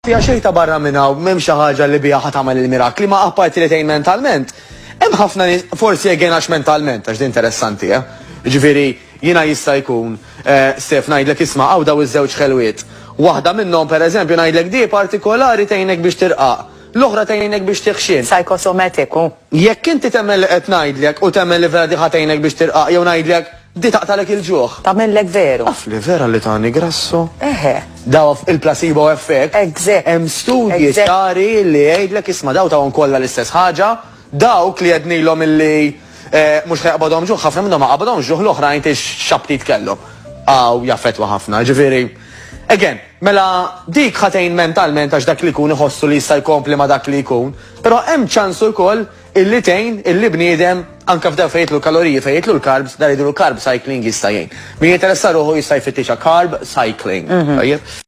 Fija xejta barra minna u m'hemm xi ħaġa li bija ħatamel il-mirakli, ma apparti li tgħin mentalment, hemm ħafna nies forsi jgħinax mentalment għax din interessanti, Ġifieri jiena jista' jkun Stef ngħidlek isma' hawn daw iż-żewġ ħelwiet. Waħda minnhom pereżempju ngħidlek di partikolari tgħinek biex tirqaq, l-oħra tgħinek biex tiħxin. Psychosomatiku. Jekk inti temmel li qed ngħidlek u temmel li vera diħa tgħinek biex tirqaq jew ngħidlek di taqtalek il-ġuħ. Tagħmellek veru. Għaf li vera li tani grasso. Eħe. Daw il-placebo effect. Exact. Hemm studji ċari li jgħidlek isma' daw tawhom kollha l-istess ħaġa, dawk li jednilhom illi mhux ħajqbadhom ġuħ, ħafna minnhom ma qabadhomx ġuħ l-oħrajn tix xabtit kellhom. Jaffettwa ħafna, ġifieri. Again, mela dik ħatejn mentalment għax dak li jkun iħossu li jista' jkompli ma dak li jkun, però hemm ċansu wkoll illi tgħin illi bniedem anke f'daw fejtlu l-kaloriji fejtlu l-carbs, dar jidru carb cycling jista' jgħin. Min jinteressa ruħu jista' jfittixa carb cycling.